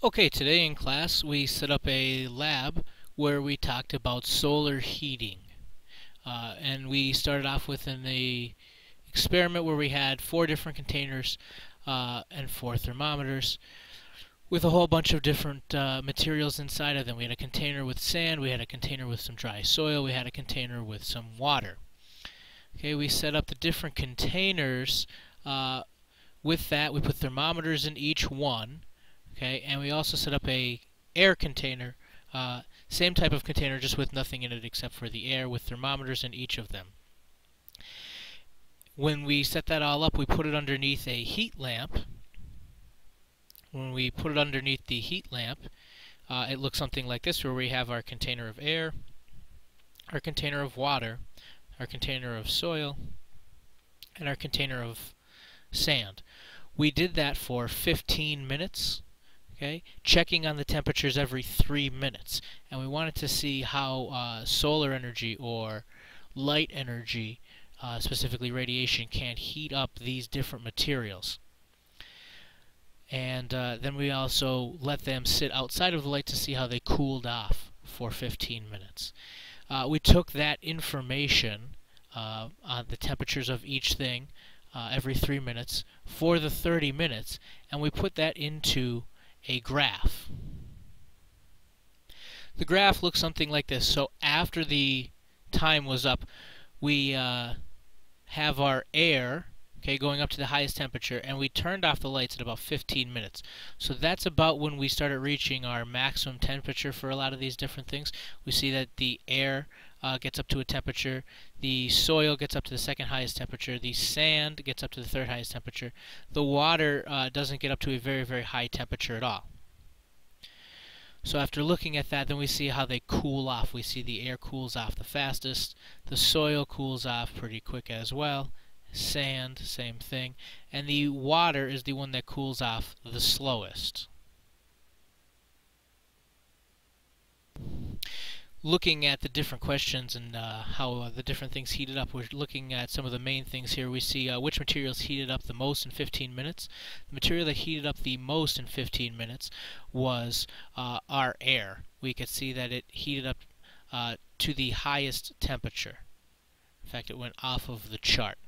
Okay, today in class we set up a lab where we talked about solar heating. And we started off with an experiment where we had 4 different containers and 4 thermometers with a whole bunch of different materials inside of them. We had a container with sand, we had a container with some dry soil, we had a container with some water. Okay, we set up the different containers. With that, we put thermometers in each one. Okay, and we also set up a air container, same type of container, just with nothing in it except for the air, with thermometers in each of them. When we set that all up, we put it underneath a heat lamp. When we put it underneath the heat lamp, it looks something like this, where we have our container of air, our container of water, our container of soil, and our container of sand. We did that for 15 minutes. Okay, checking on the temperatures every 3 minutes, and we wanted to see how solar energy or light energy, specifically radiation, can heat up these different materials. And then we also let them sit outside of the light to see how they cooled off for 15 minutes. We took that information on the temperatures of each thing every 3 minutes for the 30 minutes, and we put that into a graph. The graph looks something like this. So after the time was up, we have our air, okay, going up to the highest temperature, and we turned off the lights at about 15 minutes. So that's about when we started reaching our maximum temperature for a lot of these different things. We see that the air gets up to a temperature, the soil gets up to the second highest temperature, the sand gets up to the third highest temperature, the water doesn't get up to a very, very high temperature at all. So after looking at that, then we see how they cool off. We see the air cools off the fastest, the soil cools off pretty quick as well, sand, same thing, and the water is the one that cools off the slowest. Looking at the different questions and how the different things heated up, we're looking at some of the main things here. We see which materials heated up the most in 15 minutes. The material that heated up the most in 15 minutes was our air. We could see that it heated up to the highest temperature. In fact, it went off of the chart.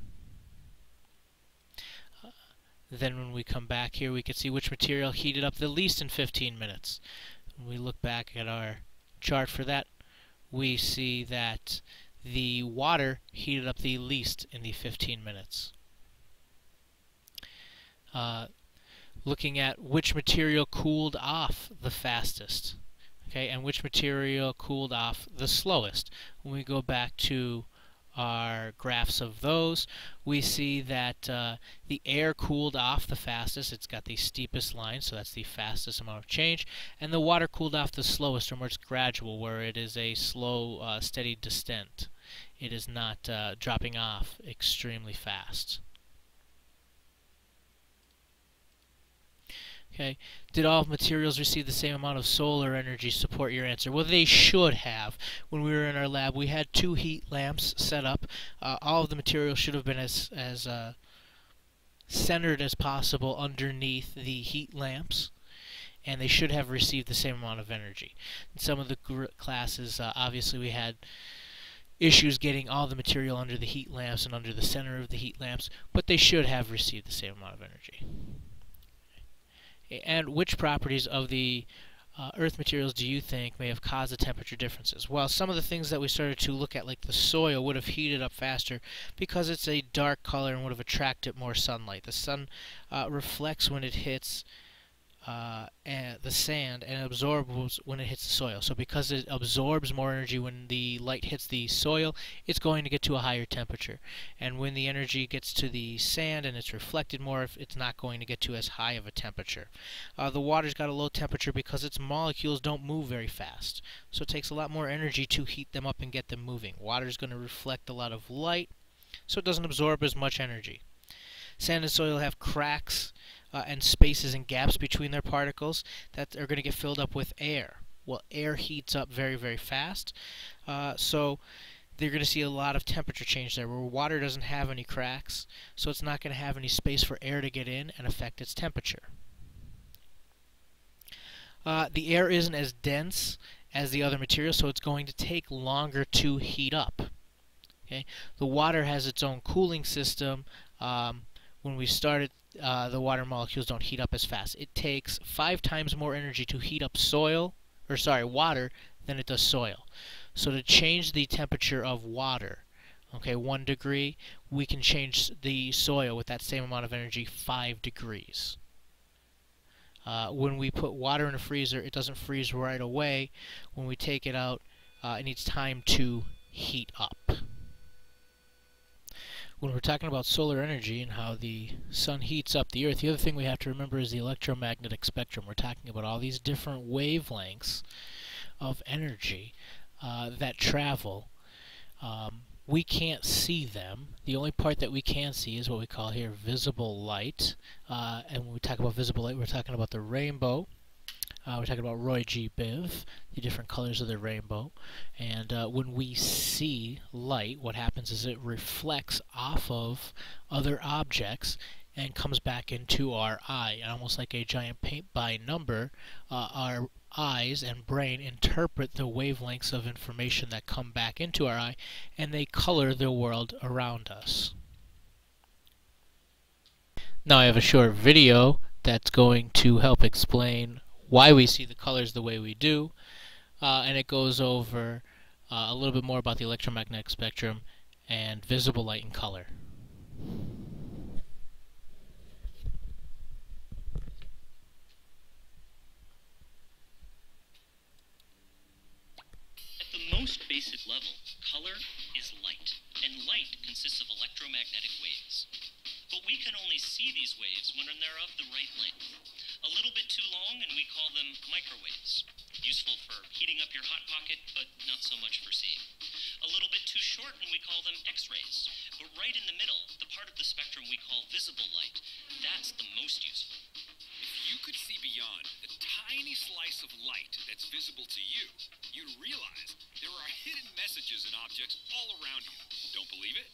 Then when we come back here, we can see which material heated up the least in 15 minutes. When we look back at our chart for that, we see that the water heated up the least in the 15 minutes. Looking at which material cooled off the fastest, okay, and which material cooled off the slowest. When we go back to our graphs of those, we see that the air cooled off the fastest. It's got the steepest line, so that's the fastest amount of change, and the water cooled off the slowest, or more gradual, where it is a slow, steady descent. It is not dropping off extremely fast. Okay. Did all materials receive the same amount of solar energy? Support your answer. Well, they should have. When we were in our lab, we had 2 heat lamps set up. All of the materials should have been as centered as possible underneath the heat lamps, and they should have received the same amount of energy. In some of the classes, obviously we had issues getting all the material under the heat lamps and under the center of the heat lamps, but they should have received the same amount of energy. And which properties of the earth materials do you think may have caused the temperature differences? Well, some of the things that we started to look at, like the soil, would have heated up faster because it's a dark color and would have attracted more sunlight. The sun reflects when it hits the sand, and absorbs when it hits the soil. So because it absorbs more energy when the light hits the soil, it's going to get to a higher temperature. And when the energy gets to the sand and it's reflected more, it's not going to get to as high of a temperature. The water's got a low temperature because its molecules don't move very fast. So it takes a lot more energy to heat them up and get them moving. Water's going to reflect a lot of light, so it doesn't absorb as much energy. Sand and soil have cracks and spaces and gaps between their particles that are going to get filled up with air. Well, air heats up very, very fast, so they're going to see a lot of temperature change there, where water doesn't have any cracks, so it's not going to have any space for air to get in and affect its temperature. The air isn't as dense as the other material, so it's going to take longer to heat up. Okay? The water has its own cooling system. When we start it, the water molecules don't heat up as fast. It takes 5 times more energy to heat up water than it does soil. So to change the temperature of water, okay, 1 degree, we can change the soil with that same amount of energy 5 degrees. When we put water in a freezer, it doesn't freeze right away. When we take it out, it needs time to heat up. When we're talking about solar energy and how the sun heats up the earth, the other thing we have to remember is the electromagnetic spectrum. We're talking about all these different wavelengths of energy that travel. We can't see them. The only part that we can see is what we call here visible light. And when we talk about visible light, we're talking about the rainbow. We're talking about Roy G. Biv, the different colors of the rainbow. And when we see light, what happens is it reflects off of other objects and comes back into our eye. And almost like a giant paint-by number, our eyes and brain interpret the wavelengths of information that come back into our eye, and they color the world around us. Now I have a short video that's going to help explain why we see the colors the way we do, and it goes over a little bit more about the electromagnetic spectrum and visible light and color. At the most basic level, color is light, and light consists of electromagnetic waves. But we can only see these waves when they're of the right length. A little bit too long, and we call them microwaves. Useful for heating up your Hot Pocket, but not so much for seeing. A little bit too short, and we call them X-rays. But right in the middle, the part of the spectrum we call visible light, that's the most useful. If you could see beyond the tiny slice of light that's visible to you, you'd realize there are hidden messages in objects all around you. Don't believe it?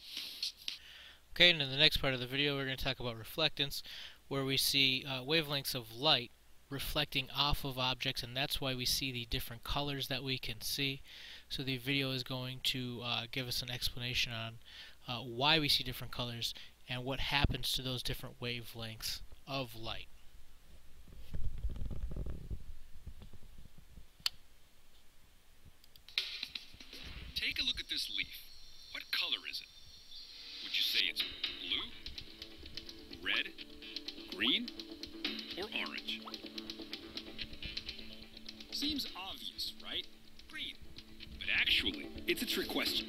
Okay, and in the next part of the video, we're going to talk about reflectance, where we see wavelengths of light reflecting off of objects, and that's why we see the different colors that we can see. So the video is going to give us an explanation on why we see different colors and what happens to those different wavelengths of light. Take a look at this leaf. What color is it? Would you say it's blue, red, green, or orange? Seems obvious, right? Green. But actually, it's a trick question.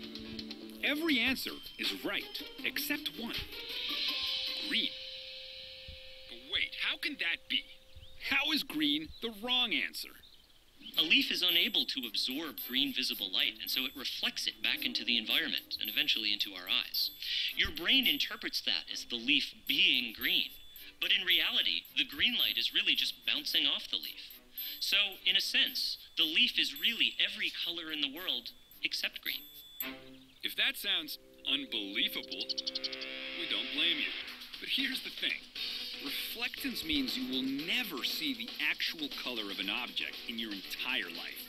Every answer is right, except one. Green. But wait, how can that be? How is green the wrong answer? A leaf is unable to absorb green visible light, and so it reflects it back into the environment and eventually into our eyes. Your brain interprets that as the leaf being green, but in reality, the green light is really just bouncing off the leaf. So, in a sense, the leaf is really every color in the world except green. If that sounds unbelievable, we don't blame you. But here's the thing. Reflectance means you will never see the actual color of an object in your entire life.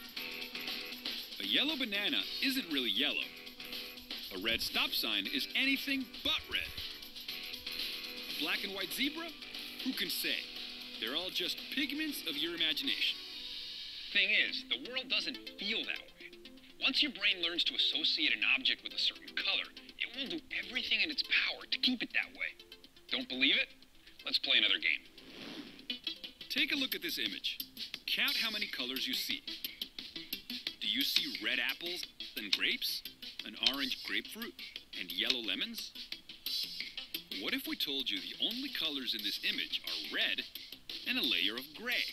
A yellow banana isn't really yellow. A red stop sign is anything but red. A black and white zebra? Who can say? They're all just pigments of your imagination. Thing is, the world doesn't feel that way. Once your brain learns to associate an object with a certain color, it will do everything in its power to keep it that way. Don't believe it? Let's play another game. Take a look at this image. Count how many colors you see. Do you see red apples and grapes, an orange grapefruit, and yellow lemons? What if we told you the only colors in this image are red and a layer of gray?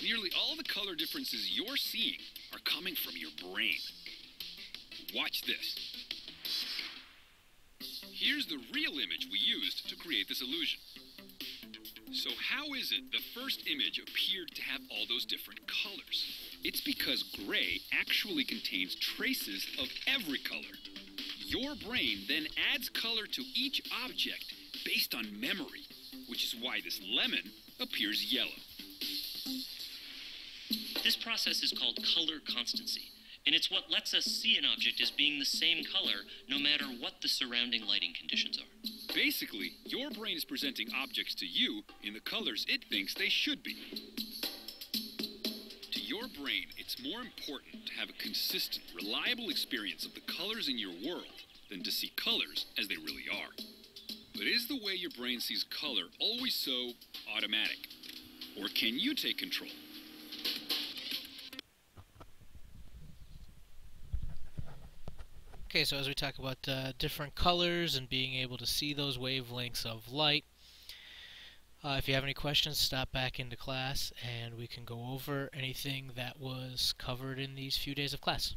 Nearly all the color differences you're seeing are coming from your brain. Watch this. Here's the real image we used to create this illusion. So how is it the first image appeared to have all those different colors? It's because gray actually contains traces of every color. Your brain then adds color to each object based on memory, which is why this lemon appears yellow. process is called color constancy, and it's what lets us see an object as being the same color no matter what the surrounding lighting conditions are. Basically, your brain is presenting objects to you in the colors it thinks they should be. To your brain, it's more important to have a consistent, reliable experience of the colors in your world than to see colors as they really are. But is the way your brain sees color always so automatic? Or can you take control? Okay, so as we talk about different colors and being able to see those wavelengths of light, if you have any questions, stop back into class and we can go over anything that was covered in these few days of class.